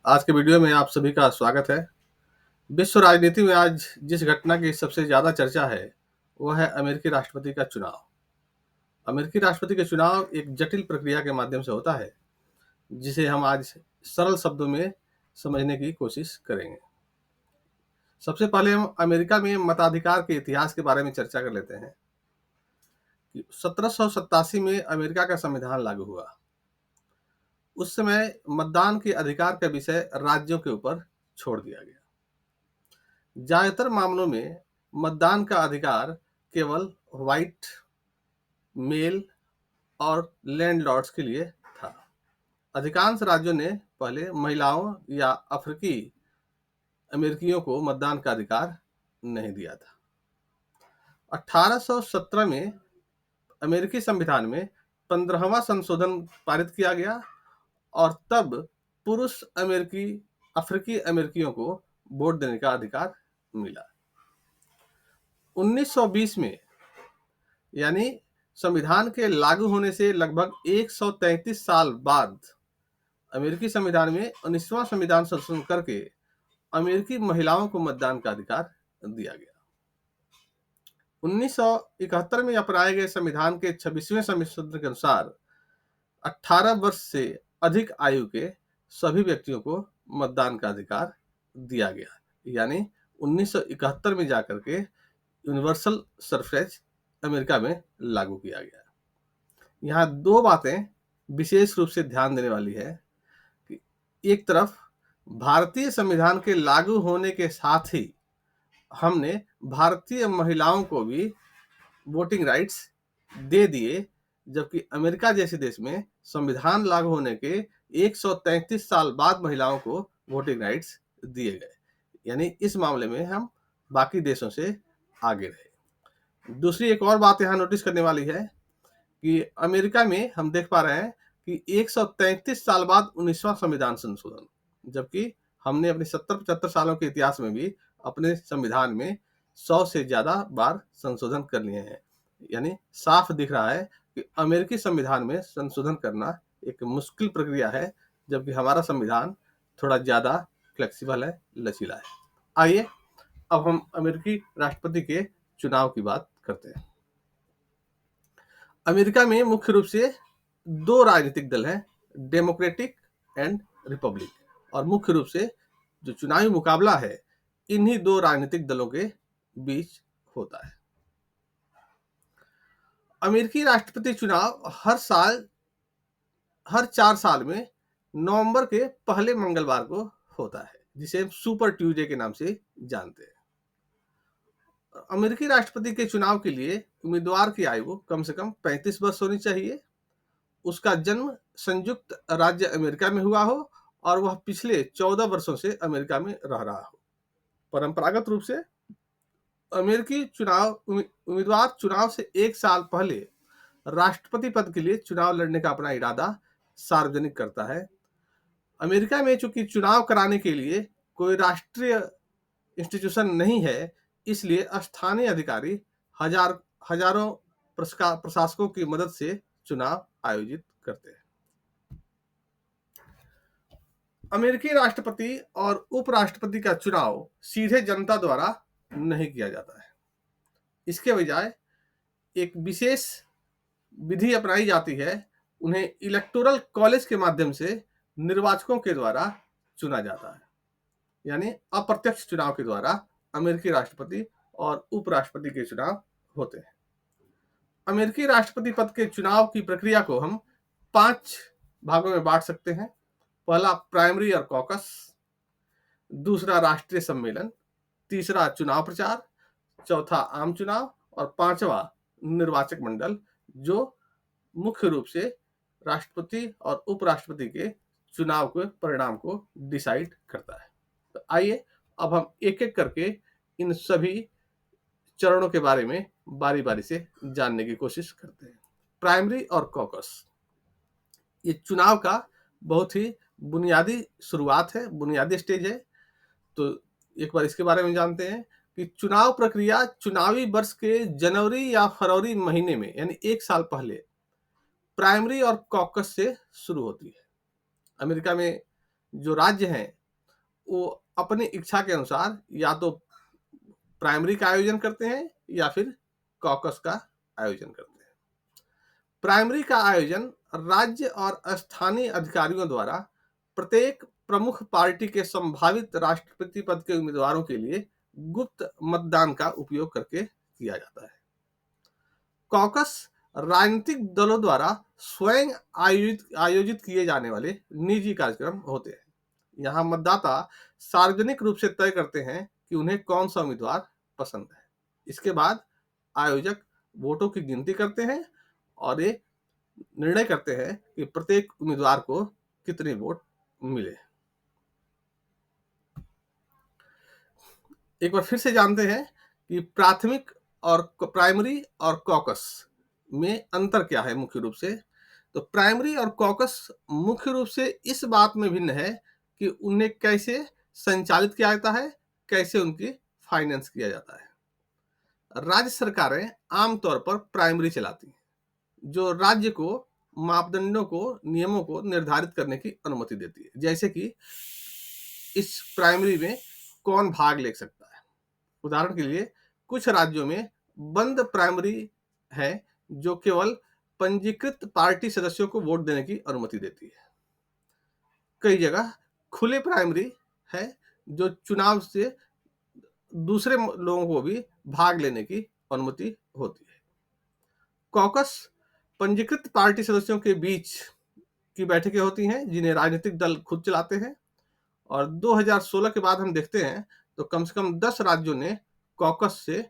आज के वीडियो में आप सभी का स्वागत है। विश्व राजनीति में आज जिस घटना की सबसे ज़्यादा चर्चा है, वह है अमेरिकी राष्ट्रपति का चुनाव। अमेरिकी राष्ट्रपति का चुनाव एक जटिल प्रक्रिया के माध्यम से होता है, जिसे हम आज सरल शब्दों में समझने की कोशिश करेंगे। सबसे पहले हम अमेरिका में मताधिकार के इतिहास के बारे में चर्चा कर लेते हैं कि 1787 में अमेरिका का संविधान लागू हुआ। उस समय मतदान के अधिकार का विषय राज्यों के ऊपर छोड़ दिया गया। ज्यादातर मामलों में मतदान का अधिकार केवल व्हाइट, मेल और लैंडलॉर्ड्स के लिए था। अधिकांश राज्यों ने पहले महिलाओं या अफ्रीकी अमेरिकियों को मतदान का अधिकार नहीं दिया था। 1817 में अमेरिकी संविधान में 15वां संशोधन पारित किया गया और तब पुरुष अफ्रीकी अमेरिकियों को वोट देने का अधिकार मिला। 1920 में यानी संविधान के लागू होने से लगभग 133 साल बाद अमेरिकी संविधान में 19वां संविधान संशोधन करके अमेरिकी महिलाओं को मतदान का अधिकार दिया गया। 1971 में अपनाए गए संविधान के 26वें संशोधन के अनुसार 18 वर्ष से अधिक आयु के सभी व्यक्तियों को मतदान का अधिकार दिया गया। यानी 1971 में जाकर के यूनिवर्सल सफरेज अमेरिका में लागू किया गया। यहाँ दो बातें विशेष रूप से ध्यान देने वाली है कि एक तरफ भारतीय संविधान के लागू होने के साथ ही हमने भारतीय महिलाओं को भी वोटिंग राइट्स दे दिए, जबकि अमेरिका जैसे देश में संविधान लागू होने के 133 साल बाद महिलाओं को वोटिंग राइट्स दिए गए। यानी इस मामले में हम बाकी देशों से आगे रहे। दूसरी एक और बात यहाँ नोटिस करने वाली है कि अमेरिका में हम देख पा रहे हैं कि 133 साल बाद 19वां संविधान संशोधन, जबकि हमने अपने 70-75 सालों के इतिहास में भी अपने संविधान में 100 से ज्यादा बार संशोधन कर लिए हैं। यानी साफ दिख रहा है कि अमेरिकी संविधान में संशोधन करना एक मुश्किल प्रक्रिया है, जबकि हमारा संविधान थोड़ा ज्यादा फ्लेक्सिबल है, लचीला है। आइए अब हम अमेरिकी राष्ट्रपति के चुनाव की बात करते हैं। अमेरिका में मुख्य रूप से दो राजनीतिक दल हैं, डेमोक्रेटिक एंड रिपब्लिक, और मुख्य रूप से जो चुनावी मुकाबला है इन्हीं दो राजनीतिक दलों के बीच होता है। अमेरिकी राष्ट्रपति चुनाव हर 4 साल में नवंबर के पहले मंगलवार को होता है, जिसे हम सुपर ट्यूसडे के नाम से जानते हैं। अमेरिकी राष्ट्रपति के चुनाव के लिए उम्मीदवार की आयु कम से कम 35 वर्ष होनी चाहिए, उसका जन्म संयुक्त राज्य अमेरिका में हुआ हो और वह पिछले 14 वर्षों से अमेरिका में रह रहा हो। परंपरागत रूप से अमेरिकी उम्मीदवार चुनाव से 1 साल पहले राष्ट्रपति पद के लिए चुनाव लड़ने का अपना इरादा सार्वजनिक करता है। अमेरिका में चूंकि चुनाव कराने के लिए कोई राष्ट्रीय इंस्टीट्यूशन नहीं है, इसलिए स्थानीय अधिकारी हजारों प्रशासकों की मदद से चुनाव आयोजित करते हैं। अमेरिकी राष्ट्रपति और उपराष्ट्रपति का चुनाव सीधे जनता द्वारा नहीं किया जाता है। इसके बजाय एक विशेष विधि अपनाई जाती है, उन्हें इलेक्टोरल कॉलेज के माध्यम से निर्वाचकों के द्वारा चुना जाता है। यानी अप्रत्यक्ष चुनाव के द्वारा अमेरिकी राष्ट्रपति और उपराष्ट्रपति के चुनाव होते हैं। अमेरिकी राष्ट्रपति पद के चुनाव की प्रक्रिया को हम 5 भागों में बांट सकते हैं। पहला प्राइमरी और कॉकस, दूसरा राष्ट्रीय सम्मेलन, तीसरा चुनाव प्रचार, चौथा आम चुनाव और पांचवा निर्वाचक मंडल, जो मुख्य रूप से राष्ट्रपति और उपराष्ट्रपति के चुनाव के परिणाम को डिसाइड करता है। तो आइए अब हम एक एक करके इन सभी चरणों के बारे में बारी बारी से जानने की कोशिश करते हैं। प्राइमरी और कॉकस, ये चुनाव का बहुत ही बुनियादी शुरुआत है, बुनियादी स्टेज है। तो एक बार इसके बारे में जानते हैं कि चुनाव प्रक्रिया चुनावी वर्ष के जनवरी या फरवरी महीने में, यानी 1 साल पहले प्राइमरी और कॉकस से शुरू होती है। अमेरिका में जो राज्य हैं वो अपनी इच्छा के अनुसार या तो प्राइमरी का आयोजन करते हैं या फिर कॉकस का आयोजन करते हैं। प्राइमरी का आयोजन राज्य और स्थानीय अधिकारियों द्वारा प्रत्येक प्रमुख पार्टी के संभावित राष्ट्रपति पद के उम्मीदवारों के लिए गुप्त मतदान का उपयोग करके किया जाता है। कॉकस राजनीतिक दलों द्वारा स्वयं आयोजित किए जाने वाले निजी कार्यक्रम होते हैं। यहाँ मतदाता सार्वजनिक रूप से तय करते हैं कि उन्हें कौन सा उम्मीदवार पसंद है। इसके बाद आयोजक वोटों की गिनती करते हैं और ये निर्णय करते हैं कि प्रत्येक उम्मीदवार को कितने वोट मिले। एक बार फिर से जानते हैं कि प्राथमिक और प्राइमरी और कॉकस में अंतर क्या है। मुख्य रूप से तो प्राइमरी और कॉकस मुख्य रूप से इस बात में भिन्न है कि उन्हें कैसे संचालित किया जाता है, कैसे उनकी फाइनेंस किया जाता है। राज्य सरकारें आमतौर पर प्राइमरी चलाती हैं जो राज्य को मापदंडों को, नियमों को निर्धारित करने की अनुमति देती है, जैसे कि इस प्राइमरी में कौन भाग ले सकता है। उदाहरण के लिए कुछ राज्यों में बंद प्राइमरी है जो केवल पंजीकृत पार्टी सदस्यों को वोट देने की अनुमति देती है। कई जगह खुले प्राइमरी है जो चुनाव से दूसरे लोगों को भी भाग लेने की अनुमति होती है। कॉकस पंजीकृत पार्टी सदस्यों के बीच की बैठकें होती हैं जिन्हें राजनीतिक दल खुद चलाते हैं। और 2016 के बाद हम देखते हैं तो कम से कम 10 राज्यों ने कॉकस से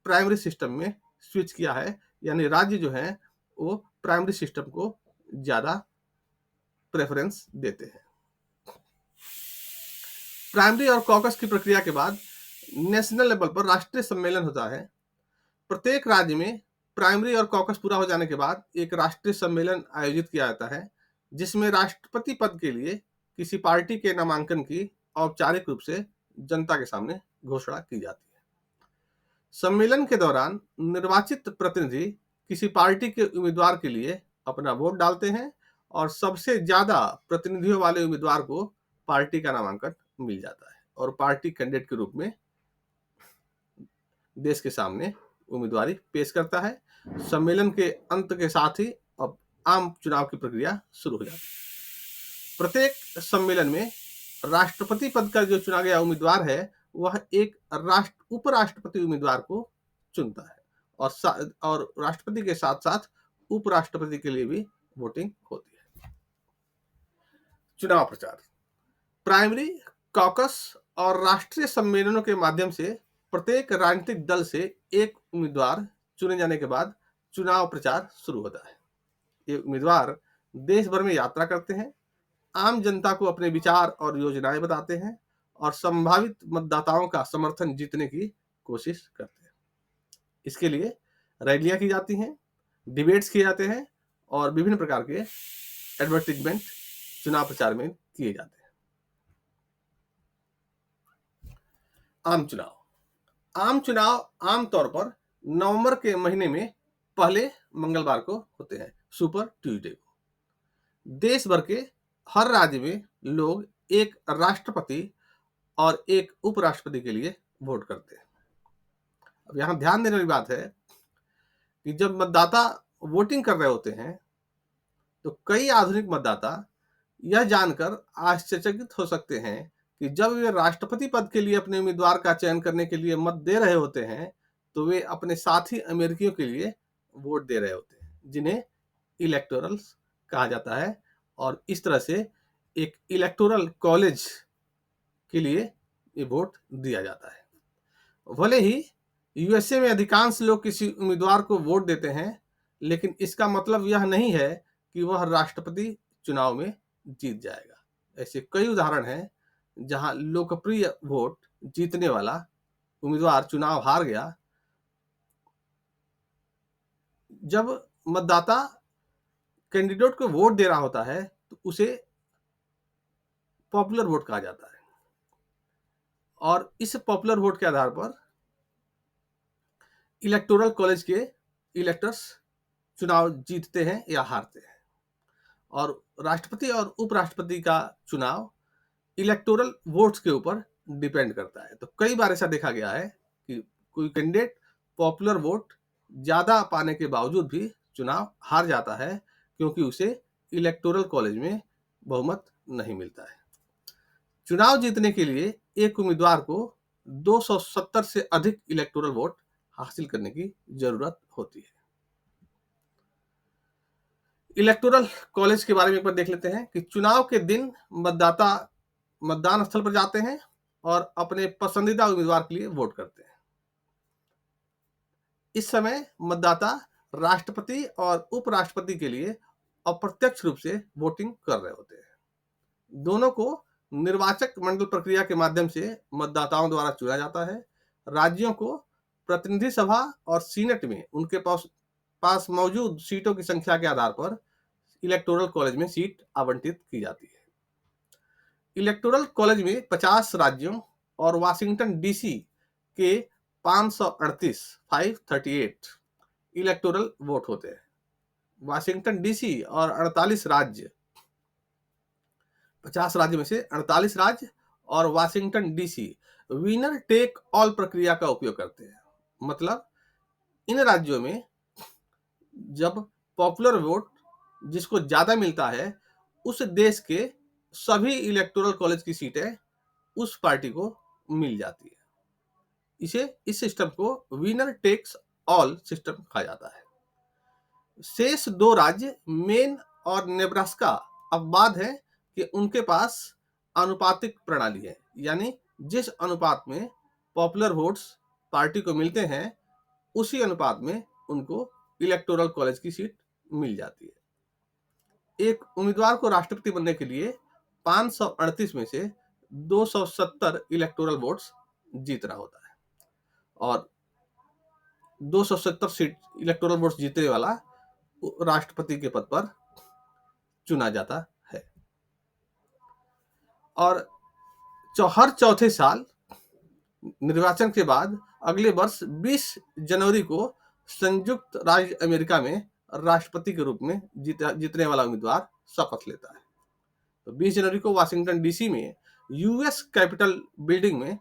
प्राइमरी सिस्टम में स्विच किया है, यानी राज्य जो है वो प्राइमरी सिस्टम को ज्यादा प्रेफरेंस देते हैं। प्राइमरी और कॉकस की प्रक्रिया के बाद नेशनल लेवल पर राष्ट्रीय सम्मेलन होता है। प्रत्येक राज्य में प्राइमरी और कॉकस पूरा हो जाने के बाद एक राष्ट्रीय सम्मेलन आयोजित किया जाता है जिसमें राष्ट्रपति पद के लिए किसी पार्टी के नामांकन की औपचारिक रूप से जनता के सामने घोषणा की जाती है। सम्मेलन के दौरान निर्वाचित प्रतिनिधि किसी पार्टी के उम्मीदवार के लिए अपना वोट डालते हैं और सबसे ज्यादा प्रतिनिधियों वाले उम्मीदवार को पार्टी का नामांकन मिल जाता है और पार्टी कैंडिडेट के रूप में देश के सामने उम्मीदवारी पेश करता है। सम्मेलन के अंत के साथ ही अब आम चुनाव की प्रक्रिया शुरू हो जाती है। प्रत्येक सम्मेलन में राष्ट्रपति पद का जो चुना गया उम्मीदवार है वह एक उपराष्ट्रपति उम्मीदवार को चुनता है और राष्ट्रपति के साथ साथ उपराष्ट्रपति के लिए भी वोटिंग होती है। चुनाव प्रचार प्राइमरी, कॉकस और राष्ट्रीय सम्मेलनों के माध्यम से प्रत्येक राजनीतिक दल से एक उम्मीदवार चुने जाने के बाद चुनाव प्रचार शुरू होता है। ये उम्मीदवार देश भर में यात्रा करते हैं, आम जनता को अपने विचार और योजनाएं बताते हैं और संभावित मतदाताओं का समर्थन जीतने की कोशिश करते हैं। इसके लिए रैलियां की जाती हैं, डिबेट्स किए जाते हैं और विभिन्न प्रकार के एडवर्टाइजमेंट चुनाव प्रचार में किए जाते हैं। आम चुनाव आमतौर पर नवंबर के महीने में पहले मंगलवार को होते हैं, सुपर ट्यूसडे को। देश भर के हर राज्य में लोग एक राष्ट्रपति और एक उपराष्ट्रपति के लिए वोट करते हैं। अब यहां ध्यान देने वाली बात है कि जब मतदाता वोटिंग कर रहे होते हैं तो कई आधुनिक मतदाता यह जानकर आश्चर्यचकित हो सकते हैं कि जब वे राष्ट्रपति पद के लिए अपने उम्मीदवार का चयन करने के लिए मत दे रहे होते हैं तो वे अपने साथी अमेरिकियों के लिए वोट दे रहे होते हैं जिन्हें इलेक्टोरल्स कहा जाता है। और इस तरह से एक इलेक्टोरल कॉलेज के लिए ये वोट दिया जाता है। भले ही यूएसए में अधिकांश लोग किसी उम्मीदवार को वोट देते हैं, लेकिन इसका मतलब यह नहीं है कि वह राष्ट्रपति चुनाव में जीत जाएगा। ऐसे कई उदाहरण हैं जहां लोकप्रिय वोट जीतने वाला उम्मीदवार चुनाव हार गया। जब मतदाता कैंडिडेट को वोट दे रहा होता है तो उसे पॉपुलर वोट कहा जाता है और इस पॉपुलर वोट के आधार पर इलेक्टोरल कॉलेज के इलेक्टर्स चुनाव जीतते हैं या हारते हैं। और राष्ट्रपति और उपराष्ट्रपति का चुनाव इलेक्टोरल वोट्स के ऊपर डिपेंड करता है। तो कई बार ऐसा देखा गया है कि कोई कैंडिडेट पॉपुलर वोट ज्यादा पाने के बावजूद भी चुनाव हार जाता है, क्योंकि उसे इलेक्टोरल कॉलेज में बहुमत नहीं मिलता है। चुनाव जीतने के लिए एक उम्मीदवार को 270 से अधिक इलेक्टोरल वोट हासिल करने की जरूरत होती है। इलेक्टोरल कॉलेज के बारे में एक बार देख लेते हैं कि चुनाव के दिन मतदाता मतदान स्थल पर जाते हैं और अपने पसंदीदा उम्मीदवार के लिए वोट करते हैं। इस समय मतदाता राष्ट्रपति और उपराष्ट्रपति के लिए अप्रत्यक्ष रूप से वोटिंग कर रहे होते हैं। दोनों को निर्वाचक मंडल प्रक्रिया के माध्यम से मतदाताओं द्वारा चुना जाता है। राज्यों को प्रतिनिधि सभा और सीनेट में उनके पास मौजूद सीटों की संख्या के आधार पर इलेक्टोरल कॉलेज में सीट आवंटित की जाती है। इलेक्टोरल कॉलेज में 50 राज्यों और वाशिंगटन डीसी के 538 इलेक्टोरल वोट होते हैं। वाशिंगटन डीसी और 48 राज्य, 50 राज्य में से 48 राज्य और Washington DC winner take all प्रक्रिया का उपयोग करते हैं। मतलब इन राज्यों में जब पॉपुलर वोट जिसको ज्यादा मिलता है, उस देश के सभी इलेक्टोरल कॉलेज की सीटें उस पार्टी को मिल जाती है। इस सिस्टम को विनर टेक्स ऑल सिस्टम कहा जाता है। शेष 2 राज्य मेन और नेब्रास्का अपवाद है कि उनके पास अनुपातिक प्रणाली है, यानी जिस अनुपात में पॉपुलर वोट्स पार्टी को मिलते हैं उसी अनुपात में उनको इलेक्टोरल कॉलेज की सीट मिल जाती है। एक उम्मीदवार को राष्ट्रपति बनने के लिए 538 में से 270 इलेक्टोरल वोट्स जीतना होता है और 270 सीट इलेक्टोरल वोट्स जीतने वाला राष्ट्रपति के पद पर चुना जाता है। और हर चौथे साल निर्वाचन के बाद अगले वर्ष 20 जनवरी को संयुक्त राज्य अमेरिका में राष्ट्रपति के रूप में जीतने वाला उम्मीदवार शपथ लेता है। तो 20 जनवरी को वाशिंगटन डीसी में यूएस कैपिटल बिल्डिंग में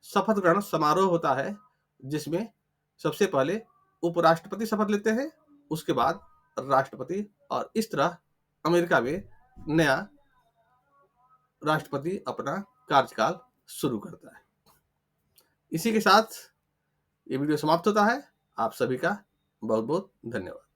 शपथ ग्रहण समारोह होता है, जिसमें सबसे पहले उपराष्ट्रपति शपथ लेते हैं, उसके बाद राष्ट्रपति, और इस तरह अमेरिका में नया राष्ट्रपति अपना कार्यकाल शुरू करता है। इसी के साथ ये वीडियो समाप्त होता है। आप सभी का बहुत बहुत धन्यवाद।